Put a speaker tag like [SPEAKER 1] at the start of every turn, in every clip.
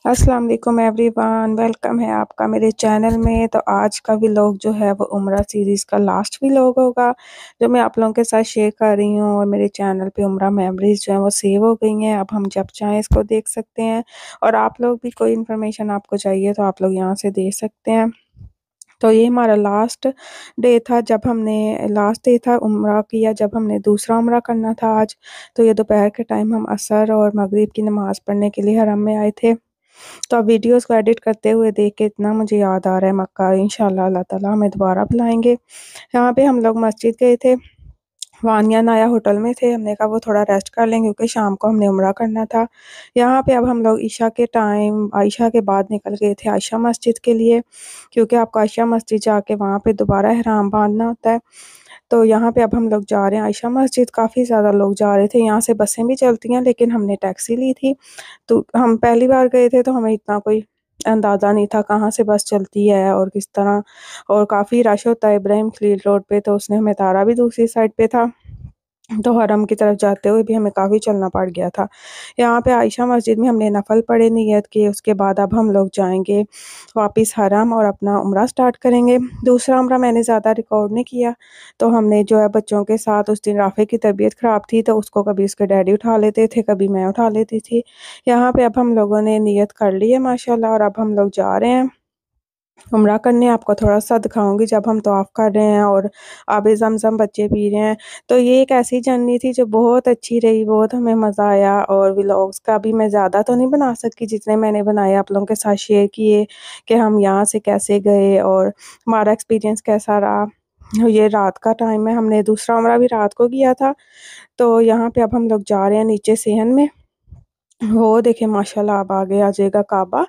[SPEAKER 1] अस्सलाम वालेकुम everyone, welcome है आपका मेरे चैनल में। तो आज का व्लॉग जो है वो उम्रा सीरीज़ का लास्ट व्लॉग होगा जो मैं आप लोगों के साथ शेयर कर रही हूँ। और मेरे चैनल पे उम्रा मेमोरीज़ जो है वो सेव हो गई हैं। अब हम जब चाहें इसको देख सकते हैं। और आप लोग भी कोई इन्फॉर्मेशन आपको चाहिए तो आप लोग यहाँ से दे सकते हैं। तो ये हमारा लास्ट डे था, जब हमने लास्ट डे था उम्रा किया, जब हमने दूसरा उम्रा करना था आज। तो ये दोपहर के टाइम हम असर और मगरिब की नमाज़ पढ़ने के लिए हरम में आए थे। तो अब वीडियोस को एडिट करते हुए देख के इतना मुझे याद आ रहा है मक्का। इंशाल्लाह अल्लाह ताला हमें दोबारा बुलाएंगे। यहाँ पे हम लोग मस्जिद गए थे, वानिया नाया होटल में थे। हमने कहा वो थोड़ा रेस्ट कर लें क्योंकि शाम को हमने उम्रा करना था। यहाँ पे अब हम लोग ईशा के टाइम, आयशा के बाद निकल गए थे आयशा मस्जिद के लिए, क्योंकि आपको आयशा मस्जिद जाके वहाँ पे दोबारा एहराम बांधना होता है। तो यहाँ पे अब हम लोग जा रहे हैं आयशा मस्जिद। काफ़ी ज़्यादा लोग जा रहे थे, यहाँ से बसें भी चलती हैं लेकिन हमने टैक्सी ली थी। तो हम पहली बार गए थे तो हमें इतना कोई अंदाज़ा नहीं था कहाँ से बस चलती है और किस तरह। और काफ़ी रश होता है इब्राहिम खलील रोड पे, तो उसने हमें तारा भी दूसरी साइड पे था। तो हरम की तरफ जाते हुए भी हमें काफ़ी चलना पड़ गया था। यहाँ पे आयशा मस्जिद में हमने नफल पढ़े नियत की, उसके बाद अब हम लोग जाएंगे वापस हरम और अपना उम्रा स्टार्ट करेंगे। दूसरा उम्रा मैंने ज़्यादा रिकॉर्ड नहीं किया। तो हमने जो है बच्चों के साथ, उस दिन राफ़े की तबीयत ख़राब थी तो उसको कभी उसके डैडी उठा लेते थे, कभी मैं उठा लेती थी। यहाँ पे अब हम लोगों ने नियत कर ली है माशाल्लाह, और अब हम लोग जा रहे हैं उम्रा करने। आपको थोड़ा-सा दिखाऊँगी जब हम तवाफ़ कर रहे हैं और आबे ज़मज़म बच्चे पी रहे हैं। तो ये एक ऐसी जर्नी थी जो बहुत अच्छी रही, बहुत हमें मज़ा आया। और व्लॉग्स का भी मैं ज़्यादा तो नहीं बना सकती जितने मैंने बनाए आप लोगों के साथ शेयर किए कि हम यहाँ से कैसे गए और हमारा एक्सपीरियंस कैसा रहा। ये रात का टाइम है, हमने दूसरा उम्रा भी रात को किया था। तो यहाँ पे अब हम लोग जा रहे हैं नीचे सेहन में। वो देखें माशाल्लाह, अब आगे आ जाएगा काबा।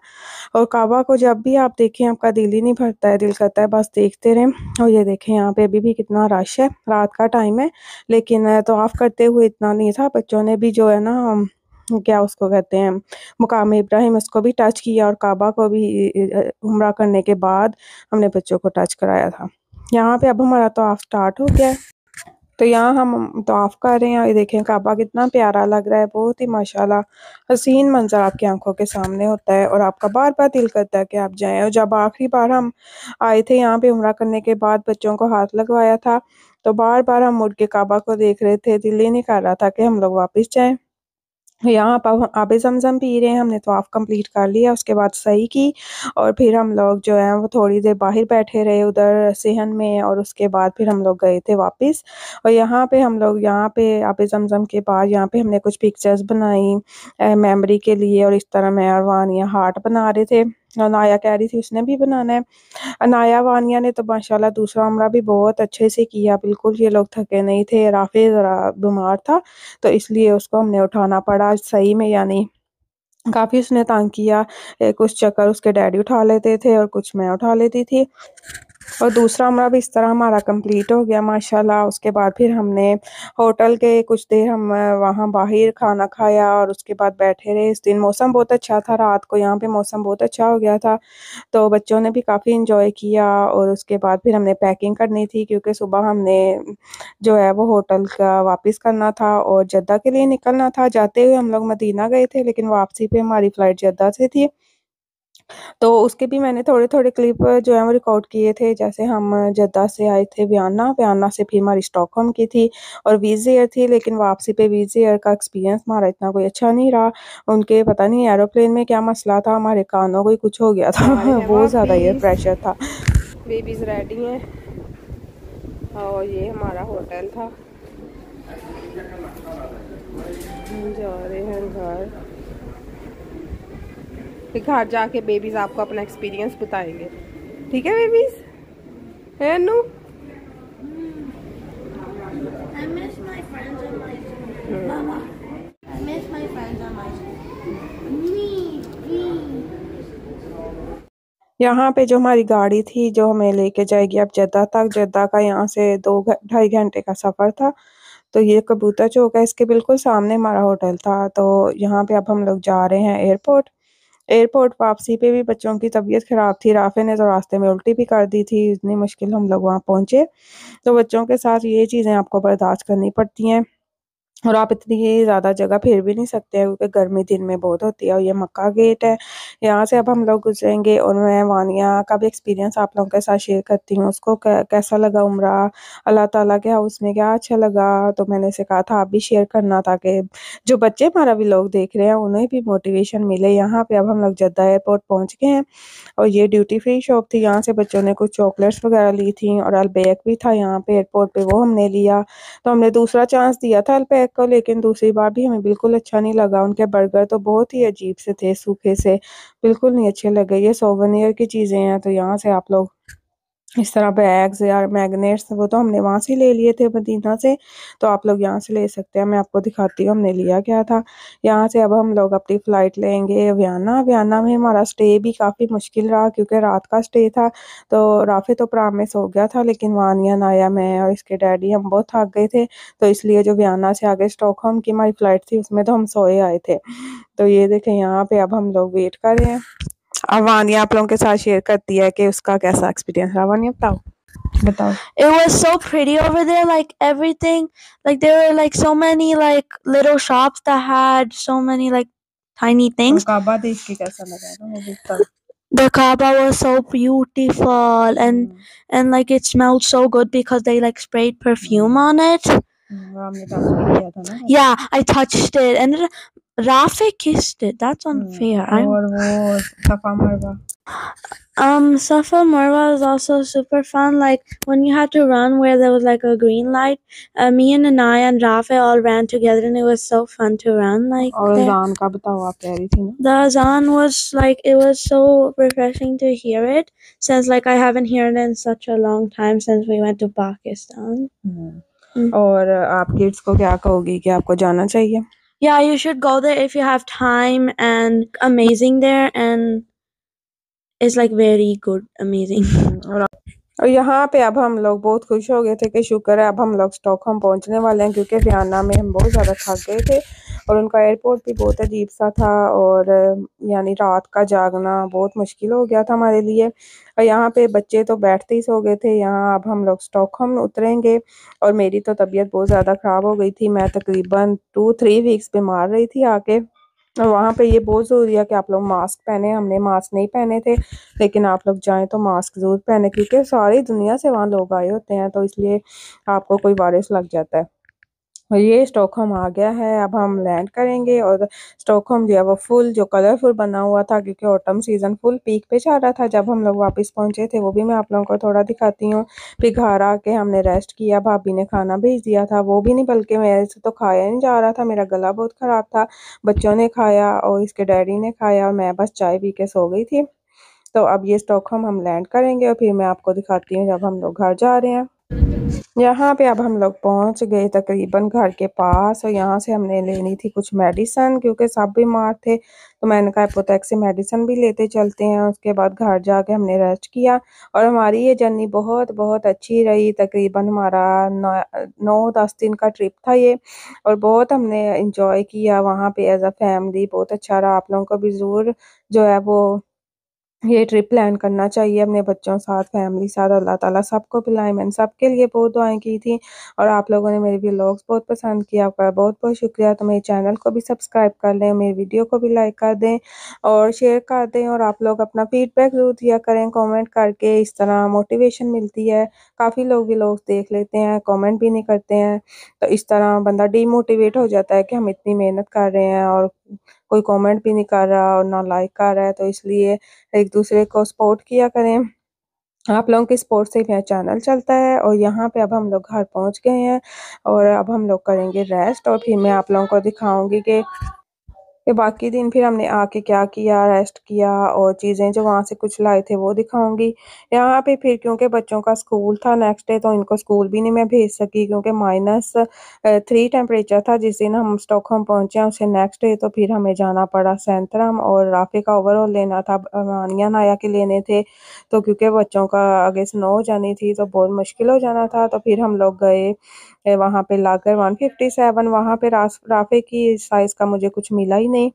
[SPEAKER 1] और काबा को जब भी आप देखें आपका दिल ही नहीं भरता है, दिल करता है बस देखते रहें। और ये देखें यहाँ पे अभी भी कितना रश है, रात का टाइम है लेकिन तवाफ़ करते हुए इतना नहीं था। बच्चों ने भी जो है ना क्या उसको कहते हैं, मुकाम इब्राहिम, उसको भी टच किया और काबा को भी उम्रा करने के बाद हमने बच्चों को टच कराया था। यहाँ पे अब हमारा तवाफ़ स्टार्ट हो गया है। तो यहाँ हम तवाफ़ कर रहे हैं। ये देखें काबा कितना प्यारा लग रहा है, बहुत ही माशाल्लाह हसीन मंज़र आपकी आंखों के सामने होता है और आपका बार-बार दिल करता है कि आप जाएँ। और जब आखिरी बार हम आए थे यहाँ पे उम्रा करने के बाद बच्चों को हाथ लगवाया था, तो बार-बार हम मुड़ के काबा को देख रहे थे, दिल ही नहीं कर रहा था कि हम लोग वापस जाएँ। यहाँ अब हम आबे ज़मज़म पी रहे हैं। हमने तवाफ़ कंप्लीट कर लिया, उसके बाद सही की और फिर हम लोग जो है वो थोड़ी देर बाहर बैठे रहे उधर सेहन में, और उसके बाद फिर हम लोग गए थे वापस। और यहाँ पे हम लोग, यहाँ पे आबे ज़मज़म के बाद यहाँ पे हमने कुछ पिक्चर्स बनाई मेमोरी के लिए। और इस तरह मैं और वानिया हार्ट बना रहे थे और नाया कह रही थी उसने भी बनाना है। अनाया वानिया ने तो माशाल्लाह दूसरा उम्रा भी बहुत अच्छे से किया, बिल्कुल ये लोग थके नहीं थे। राफ़ी ज़रा बीमार था तो इसलिए उसको हमने उठाना पड़ा सही में, यानी काफ़ी उसने तंग किया। कुछ चक्कर उसके डैडी उठा लेते थे और कुछ मैं उठा लेती थी। और दूसरा उम्रा भी इस तरह हमारा कंप्लीट हो गया माशाल्लाह। उसके बाद फिर हमने होटल के कुछ देर हम वहाँ बाहर खाना खाया और उसके बाद बैठे रहे। इस दिन मौसम बहुत अच्छा था, रात को यहाँ पे मौसम बहुत अच्छा हो गया था। तो बच्चों ने भी काफ़ी एंजॉय किया। और उसके बाद फिर हमने पैकिंग करनी थी क्योंकि सुबह हमने जो है वो होटल का वापस करना था और जद्दा के लिए निकलना था। जाते हुए हम लोग मदीना गए थे लेकिन वापसी पे हमारी फ़्लाइट जद्दा से थी। तो उसके भी मैंने थोड़े-थोड़े क्लिप जो है वो रिकॉर्ड किए थे। जैसे हम जद्दा से आए थे वियना, वियना से फिर हमारी स्टॉकहोम की थी और विज़ एयर थी, लेकिन वापसी पे विज़ एयर का एक्सपीरियंस हमारा इतना कोई अच्छा नहीं रहा। उनके पता नहीं एरोप्लेन में क्या मसला था, हमारे कानों को ही कुछ हो गया था। बहुत ज़्यादा एयर प्रेशर था। बेबीज़ रेडी हैं और ये हमारा होटल था। हम जा रहे हैं घर। फिर घर जाके बेबीज आपको अपना एक्सपीरियंस बताएंगे, ठीक है बेबीज? है नू?
[SPEAKER 2] I miss my friends on my school. Mama, I miss my friends on my school. Me.
[SPEAKER 1] यहाँ पे जो हमारी गाड़ी थी जो हमें लेके जाएगी अब जद्दा तक, जद्दा का यहाँ से 2 ढाई घंटे का सफ़र था। तो ये कबूतर चौक है, इसके बिल्कुल सामने हमारा होटल था। तो यहाँ पे अब हम लोग जा रहे हैं एयरपोर्ट। एयरपोर्ट वापसी पे भी बच्चों की तबीयत ख़राब थी, राफ़े ने तो रास्ते में उल्टी भी कर दी थी, इतनी मुश्किल हम लोग वहाँ पहुँचे। तो बच्चों के साथ ये चीज़ें आपको बर्दाश्त करनी पड़ती हैं। और आप इतनी ज़्यादा जगह फिर भी नहीं सकते हैं क्योंकि गर्मी दिन में बहुत होती है। और ये मक्का गेट है, यहाँ से अब हम लोग गुजरेंगे और मैं वानिया का भी एक्सपीरियंस आप लोगों के साथ शेयर करती हूँ। उसको कैसा लगा उम्रा, अल्लाह ताला के हाउस में क्या अच्छा लगा। तो मैंने से कहा था आप भी शेयर करना, ताकि जो बच्चे हमारा व्लॉग देख रहे हैं उन्हें भी मोटिवेशन मिले। यहाँ पे अब हम लोग जद्दा एयरपोर्ट पहुँच गए हैं और ये ड्यूटी फ्री शॉप थी। यहाँ से बच्चों ने कुछ चॉकलेट्स वगैरह ली थी और अलबैक भी था यहाँ पे एयरपोर्ट पे, वो हमने लिया। तो हमने दूसरा चांस दिया था अलबैक को, लेकिन दूसरी बार भी हमें बिल्कुल अच्छा नहीं लगा। उनके बर्गर तो बहुत ही अजीब से थे, सूखे से, बिल्कुल नहीं अच्छे लगे। ये सोवेनियर की चीज़ें हैं, तो यहाँ से आप लोग इस तरह बैग्स या मैग्नेट्स वो तो हमने वहां से ले लिए थे मदीना से, तो आप लोग यहाँ से ले सकते हैं। मैं आपको दिखाती हूँ हमने लिया क्या था। यहाँ से अब हम लोग अपनी फ़्लाइट लेंगे वियना। वियना में हमारा स्टे भी काफ़ी मुश्किल रहा क्योंकि रात का स्टे था। तो राफे तो प्रामिस हो गया था, लेकिन वानिया, नाया, मैं और इसके डैडी हम बहुत थक गए थे। तो इसलिए जो वियना से आगे स्टॉकहोम की हमारी फ़्लाइट थी उसमें तो हम सोए आए थे। तो ये देखें यहाँ पे अब हम लोग वेट कर रहे हैं। अब वानिया आप लोगों के साथ शेयर करती है कि उसका कैसा एक्सपीरियंस रहा। वानिया बताओ बताओ।
[SPEAKER 2] It was so pretty over there, like everything. Like there were like so many like little shops that had so many like tiny things.
[SPEAKER 1] काबा देख के कैसा लगा ना वो भी बताओ।
[SPEAKER 2] The Kaaba was so beautiful and like it smelled so good because they like sprayed perfume on it.
[SPEAKER 1] हमने touch भी किया था ना।
[SPEAKER 2] Yeah, I touched it and Rafi kissed it. That's unfair.
[SPEAKER 1] और वो सफा मरवा।
[SPEAKER 2] Safa Marwa is also super fun. Like when you had to run where there was like a green light, me and Anaya and Rafa all ran together, and it was so fun to run like
[SPEAKER 1] और
[SPEAKER 2] there.
[SPEAKER 1] अजान का बताओ, आप कह रही थी ना।
[SPEAKER 2] The azan was like it was so refreshing to hear it, since like I haven't heard it in such a long time since we went to Pakistan.
[SPEAKER 1] और आप किड्स को क्या कहोगी कि आपको जाना चाहिए?
[SPEAKER 2] Yeah, you should go there if you have time, and amazing there, and it's like very good, amazing.
[SPEAKER 1] और यहाँ पे अब हम लोग बहुत खुश हो गए थे कि शुक्र है अब हम लोग स्टॉकहोम पहुँचने वाले हैं, क्योंकि वियना में हम बहुत ज़्यादा थक गए थे और उनका एयरपोर्ट भी बहुत अजीब सा था और यानी रात का जागना बहुत मुश्किल हो गया था हमारे लिए। और यहाँ पे बच्चे तो बैठते ही सो गए थे। यहाँ अब हम लोग स्टॉकहोम उतरेंगे और मेरी तो तबीयत बहुत ज़्यादा ख़राब हो गई थी। मैं तकरीबन 2-3 वीक्स बीमार रही थी आके। और वहाँ पे ये बहुत ज़रूरी है कि आप लोग मास्क पहने। हमने मास्क नहीं पहने थे, लेकिन आप लोग जाएं तो मास्क ज़रूर पहने, क्योंकि सारी दुनिया से वहाँ लोग आए होते हैं, तो इसलिए आपको कोई वायरस लग जाता है। और ये स्टॉकहोम आ गया है, अब हम लैंड करेंगे। और स्टॉकहोम जो है वो फुल जो कलरफुल बना हुआ था, क्योंकि ऑटम सीज़न फुल पीक पे चल रहा था जब हम लोग वापस पहुंचे थे। वो भी मैं आप लोगों को थोड़ा दिखाती हूँ। फिर घर आके हमने रेस्ट किया, भाभी ने खाना भेज दिया था, वो भी नहीं बल्कि मेरे से तो खाया नहीं जा रहा था, मेरा गला बहुत ख़राब था। बच्चों ने खाया और इसके डैडी ने खाया और मैं बस चाय पी के सो गई थी। तो अब ये स्टॉकहोम हम लैंड करेंगे और फिर मैं आपको दिखाती हूँ जब हम लोग घर जा रहे हैं। यहाँ पे अब हम लोग पहुँच गए तकरीबन घर के पास, और यहाँ से हमने लेनी थी कुछ मेडिसन, क्योंकि सब बीमार थे। तो मैंने कहा एपोटेक्स से मेडिसन भी लेते चलते हैं। उसके बाद घर जाके हमने रेस्ट किया और हमारी ये जर्नी बहुत बहुत अच्छी रही। तकरीबन हमारा 9-10 दिन का ट्रिप था ये, और बहुत हमने इंजॉय किया वहाँ पे एज अ फैमिली। बहुत अच्छा रहा। आप लोगों को भी ज़रूर जो है वो ये ट्रिप प्लान करना चाहिए अपने बच्चों साथ, फैमिली साथ। अल्लाह ताला सबको पिलाए। मैंने सबके लिए बहुत दुआएं की थी और आप लोगों ने मेरे व्लॉग्स बहुत पसंद किया। आपका बहुत बहुत शुक्रिया। तो मेरे चैनल को भी सब्सक्राइब कर लें, मेरी वीडियो को भी लाइक कर दें और शेयर कर दें। और आप लोग अपना फीडबैक ज़रूर दिया करें कमेंट करके, इस तरह मोटिवेशन मिलती है। काफ़ी लोग व्लॉग्स देख लेते हैं, कमेंट भी नहीं करते हैं, तो इस तरह बंदा डीमोटिवेट हो जाता है कि हम इतनी मेहनत कर रहे हैं और कोई कमेंट भी नहीं कर रहा और ना लाइक कर रहा है। तो इसलिए एक दूसरे को सपोर्ट किया करें। आप लोगों की सपोर्ट से मेरा चैनल चलता है। और यहाँ पे अब हम लोग घर पहुँच गए हैं और अब हम लोग करेंगे रेस्ट, और फिर मैं आप लोगों को दिखाऊंगी कि बाकी दिन फिर हमने आके क्या किया, रेस्ट किया और चीज़ें जो वहाँ से कुछ लाए थे वो दिखाऊंगी। यहाँ पे फिर क्योंकि बच्चों का स्कूल था नेक्स्ट डे, तो इनको स्कूल भी नहीं मैं भेज सकी, क्योंकि -3 टेम्परेचर था जिस दिन हम स्टॉकहोम पहुँचे हैं। उससे नेक्स्ट डे तो फिर हमें जाना पड़ा सेंतरम, और राफे का ओवरऑल लेना था, मानिया नाया के लेने थे। तो क्योंकि बच्चों का आगे स्नो हो जानी थी तो बहुत मुश्किल हो जाना था, तो फिर हम लोग गए वहाँ पे लाकर 157। वहाँ पे राफे की साइज़ का मुझे कुछ मिला ही नहीं।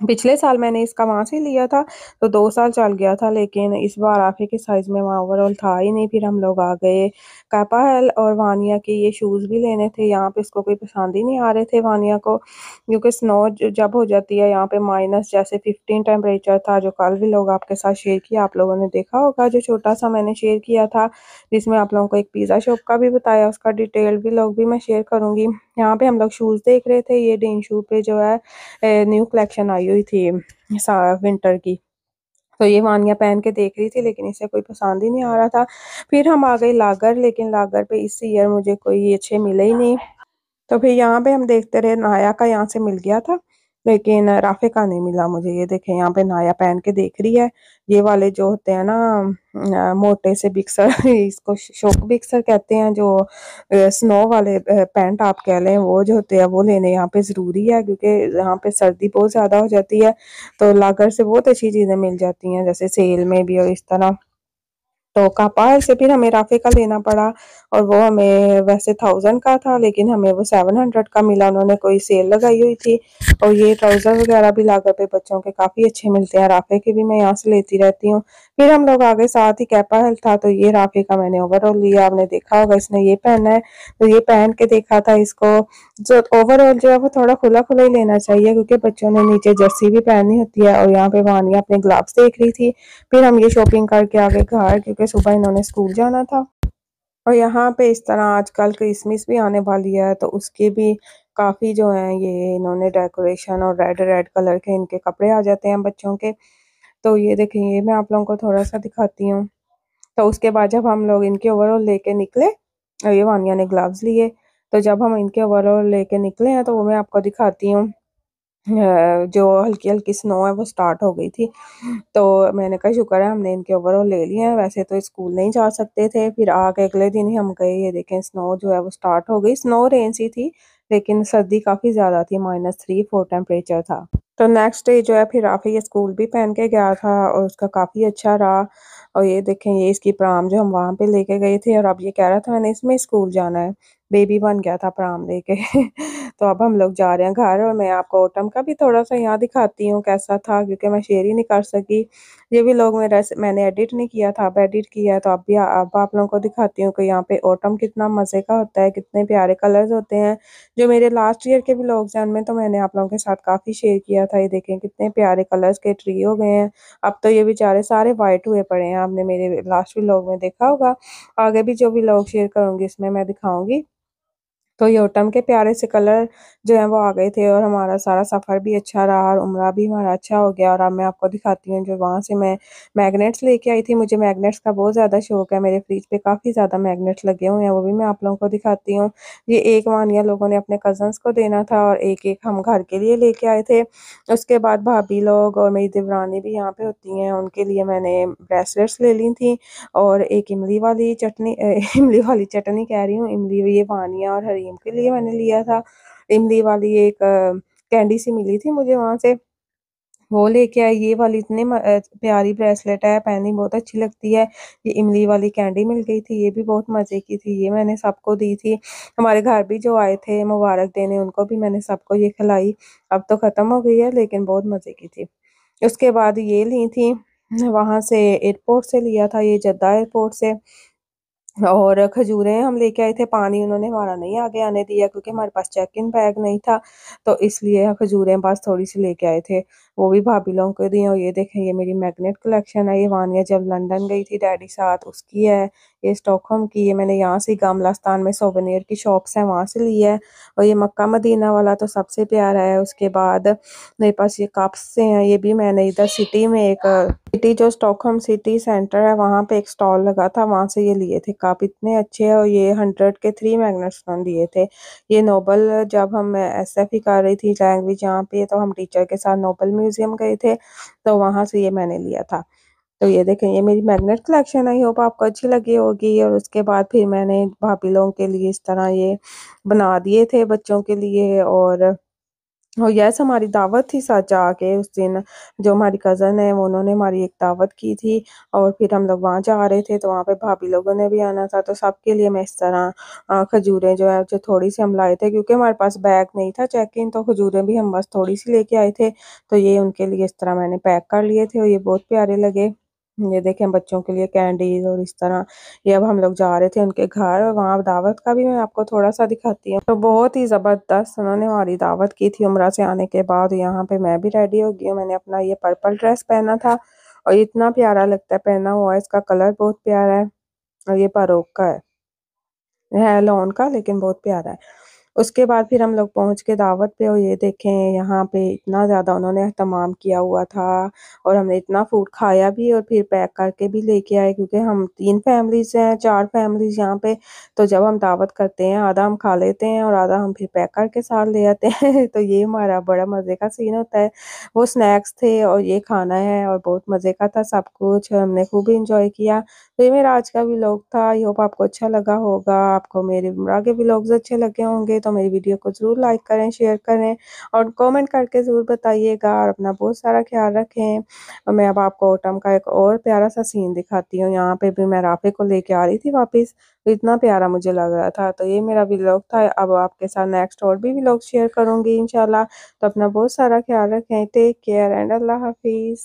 [SPEAKER 1] पिछले साल मैंने इसका वहाँ से लिया था, तो 2 साल चल गया था, लेकिन इस बार आफे के साइज़ में वहाँ ओवरऑल था ही नहीं। फिर हम लोग आ गए कापाहेल, और वानिया के ये शूज़ भी लेने थे। यहाँ पे इसको कोई पसंद ही नहीं आ रहे थे वानिया को, क्योंकि स्नो जब हो जाती है यहाँ पे माइनस जैसे 15 टेम्परेचर था, जो कल भी लोग आपके साथ शेयर किया, आप लोगों ने देखा होगा, जो छोटा सा मैंने शेयर किया था, जिसमें आप लोगों को एक पिज़्ज़ा शॉप का भी बताया, उसका डिटेल भी लोग भी मैं शेयर करूँगी। यहाँ पे हम लोग शूज़ देख रहे थे, ये डेन शू पे जो है न्यू कलेक्शन आई हुई थी विंटर की। तो ये वानिया पहन के देख रही थी, लेकिन इसे कोई पसंद ही नहीं आ रहा था। फिर हम आ गए लागर, लेकिन लागर पे इस ईयर मुझे कोई अच्छे मिले ही नहीं। तो फिर यहाँ पे हम देखते रहे, नाया का यहाँ से मिल गया था, लेकिन राफ़े का नहीं मिला मुझे। ये देखें, यहाँ पे नाया पहन के देख रही है। ये वाले जो होते हैं ना मोटे से बिक्सर इसको शोक बिक्सर कहते हैं, जो स्नो वाले पैंट आप कह लें, वो जो होते हैं वो लेने यहाँ पे ज़रूरी है, क्योंकि यहाँ पे सर्दी बहुत ज़्यादा हो जाती है। तो लागर से बहुत अच्छी चीज़ें मिल जाती हैं, जैसे सेल में भी और इस तरह। तो कपार से फिर हमें राफ़े का लेना पड़ा, और वो हमें वैसे 1000 का था, लेकिन हमें वो 700 का मिला। उन्होंने कोई सेल लगाई हुई थी। और ये ट्राउज़र वगैरह भी लाकर पे बच्चों के काफ़ी अच्छे मिलते हैं, राफ़े के भी मैं यहाँ से लेती रहती हूँ। फिर हम लोग आगे, साथ ही कैपा हेल्थ था, तो ये राफ़े का मैंने ओवरऑल लिया। आपने देखा होगा इसने ये पहना है, तो ये पहन के देखा था इसको। जो ओवरऑल जो है वो थोड़ा खुला खुला ही लेना चाहिए, क्योंकि बच्चों ने नीचे जर्सी भी पहनी होती है। और यहाँ पे वानिया अपने ग्लव्स देख रही थी। फिर हम ये शॉपिंग करके आ गए घर, क्योंकि सुबह इन्होंने स्कूल जाना था। और यहाँ पे इस तरह आजकल क्रिसमस भी आने वाली है, तो उसके भी काफ़ी जो हैं ये इन्होंने डेकोरेशन, और रेड रेड कलर के इनके कपड़े आ जाते हैं बच्चों के। तो ये देखें, ये मैं आप लोगों को थोड़ा-सा दिखाती हूँ। तो उसके बाद जब हम लोग इनके ओवरऑल लेके निकले, ये वानिया ने ग्लव्स लिए, तो जब हम इनके ओवरऑल लेके निकले हैं, तो वो मैं आपको दिखाती हूँ। जो हल्की-हल्की स्नो है वो स्टार्ट हो गई थी। तो मैंने कहा शुक्र है हमने इनके ओवरऑल ले लिए हैं, वैसे तो स्कूल नहीं जा सकते थे। फिर आके अगले दिन ही हम गए, ये देखें स्नो जो है वो स्टार्ट हो गई। स्नो रेन सी थी, लेकिन सर्दी काफ़ी ज़्यादा थी, -3-4 टेम्परेचर था। तो नेक्स्ट डे जो है फिर आके ये स्कूल भी पहन के गया था, और उसका काफ़ी अच्छा रहा। और ये देखें, ये इसकी प्राम जो हम वहाँ पे लेके गए थे, और अब ये कह रहा था मैंने इसमें स्कूल जाना है। बेबी बन गया था प्राम लेके। तो अब हम लोग जा रहे हैं घर, और मैं आपको ऑटम का भी थोड़ा-सा यहाँ दिखाती हूँ कैसा था, क्योंकि मैं शेयर ही नहीं कर सकी। ये भी लोग मैंने एडिट नहीं किया था, अब एडिट किया है, तो अब आप लोगों को दिखाती हूँ कि यहाँ पे ऑटम कितना मज़े का होता है, कितने प्यारे कलर्स होते हैं। जो मेरे लास्ट ईयर के व्लॉग्स हैं, उनमें तो मैंने आप लोगों के साथ काफ़ी शेयर किया था। ये देखें कितने प्यारे कलर्स के ट्री हो गए हैं। अब तो ये बेचारे सारे व्हाइट हुए पड़े हैं, आपने मेरे लास्ट व्लॉग में देखा होगा। आगे भी जो व्लॉग शेयर करूँगी इसमें मैं दिखाऊँगी। तो ये ऑटम के प्यारे से कलर जो हैं वो आ गए थे, और हमारा सारा सफ़र भी अच्छा रहा, और उम्रा भी हमारा अच्छा हो गया। और अब मैं आपको दिखाती हूँ, जो वहाँ से मैं मैग्नेट्स लेके आई थी। मुझे मैग्नेट्स का बहुत ज़्यादा शौक है, मेरे फ्रिज पे काफ़ी ज़्यादा मैग्नेट्स लगे हुए हैं, वो भी मैं आप लोगों को दिखाती हूँ। ये एक वानिया लोगों ने अपने कज़न्स को देना था, और एक-एक हम घर के लिए लेके आए थे। उसके बाद भाभी लोग और मेरी देवरानी भी यहाँ पे होती हैं, उनके लिए मैंने ब्रेसलेट्स ले ली थी। और एक इमली वाली चटनी इमली वाली चटनी कह रही हूँ, इमली, ये वानिया और हरीम के लिए मैंने लिया था। इमली वाली एक कैंडी सी मिली थी मुझे वहाँ से, वो लेके आई। ये वाली इतनी प्यारी ब्रेसलेट है, पहनी बहुत अच्छी लगती है। ये इमली वाली कैंडी मिल गई थी, ये भी बहुत मज़े की थी, ये मैंने सबको दी थी। हमारे घर भी जो आए थे मुबारक देने, उनको भी मैंने सबको ये खिलाई। अब तो ख़त्म हो गई है, लेकिन बहुत मज़े की थी। उसके बाद ये ली थी, वहाँ से एयरपोर्ट से लिया था, ये जद्दा एयरपोर्ट से। और खजूरें हम लेके आए थे, पानी उन्होंने हमारा नहीं आगे आने दिया, क्योंकि हमारे पास चेक इन बैग नहीं था, तो इसलिए खजूरें बस थोड़ी-सी लेके आए थे, वो भी भाभी लोगों को दी। और ये देखें, ये मेरी मैग्नेट कलेक्शन है, ये वानिया जब लंदन गई थी डैडी साथ उसकी है। ये स्टॉकहोम की, ये मैंने यहाँ से गामलास्तान में सोवेनिर की शॉप्स हैं वहाँ से ली है। और ये मक्का मदीना वाला तो सबसे प्यारा है। उसके बाद मेरे पास ये कप्स से हैं, ये भी मैंने इधर सिटी में एक सिटी जो स्टॉकहोम सिटी सेंटर है वहाँ पे एक स्टॉल लगा था, वहाँ से ये लिए थे कप, इतने अच्छे हैं। और ये 100 के 3 मैग्नेट्स उन्होंने दिए थे। ये नोबल, जब हम एसएफई कर रही थी लैंग्वेज यहाँ पे, तो हम टीचर के साथ नोबल म्यूजियम गए थे, तो वहाँ से ये मैंने लिया था। तो ये देखें, ये मेरी मैग्नेट कलेक्शन, आई होप आपको अच्छी लगी होगी। और उसके बाद फिर मैंने भाभी लोगों के लिए इस तरह ये बना दिए थे बच्चों के लिए। और और यस हमारी दावत थी सच जाके उस दिन। जो हमारी कज़न है वो उन्होंने हमारी एक दावत की थी और फिर हम लोग वहाँ जा रहे थे तो वहाँ पे भाभी लोगों ने भी आना था तो सबके लिए मैं इस तरह खजूरें जो है जो थोड़ी सी हम लाए थे क्योंकि हमारे पास बैग नहीं था चेक इन, तो खजूरें भी हम बस थोड़ी सी लेके आए थे। तो ये उनके लिए इस तरह मैंने पैक कर लिए थे और ये बहुत प्यारे लगे। ये देखें बच्चों के लिए कैंडीज और इस तरह। ये अब हम लोग जा रहे थे उनके घर और वहाँ दावत का भी मैं आपको थोड़ा सा दिखाती हूँ। तो बहुत ही ज़बरदस्त उन्होंने हमारी दावत की थी उम्रा से आने के बाद। यहाँ पे मैं भी रेडी हो गई हूँ, मैंने अपना ये पर्पल ड्रेस पहना था और इतना प्यारा लगता है पहना हुआ, इसका कलर बहुत प्यारा है और ये परोक का है लॉन का लेकिन बहुत प्यारा है। उसके बाद फिर हम लोग पहुँच के दावत पे और ये देखें यहाँ पे इतना ज़्यादा उन्होंने एहतमाम किया हुआ था और हमने इतना फूड खाया भी और फिर पैक करके भी लेके आए क्योंकि हम 3 फैमिलीज़ हैं, 4 फैमिलीज़ यहाँ पे। तो जब हम दावत करते हैं आधा हम खा लेते हैं और आधा हम फिर पैक करके साथ ले आते हैं। तो ये हमारा बड़ा मज़े का सीन होता है। वो स्नैक्स थे और ये खाना है और बहुत मज़े का था सब कुछ, हमने खूब एन्जॉय किया। तो ये मेरा आज का व्लॉग था। आई होप आपको अच्छा लगा होगा। आपको मेरे आगे व्लॉग्स अच्छे लगे होंगे तो मेरी वीडियो को ज़रूर लाइक करें, शेयर करें और कमेंट करके ज़रूर बताइएगा और अपना बहुत सारा ख्याल रखें। और मैं अब आपको ऑटम का एक और प्यारा सा सीन दिखाती हूँ। यहाँ पे भी मैं राफ़े को लेके आ रही थी वापस, तो इतना प्यारा मुझे लग रहा था। तो ये मेरा व्लॉग था। अब आपके साथ नेक्स्ट और भी व्लॉग शेयर करूँगी इंशाल्लाह। तो अपना बहुत सारा ख्याल रखें। टेक केयर एंड अल्लाह हाफ़िज़।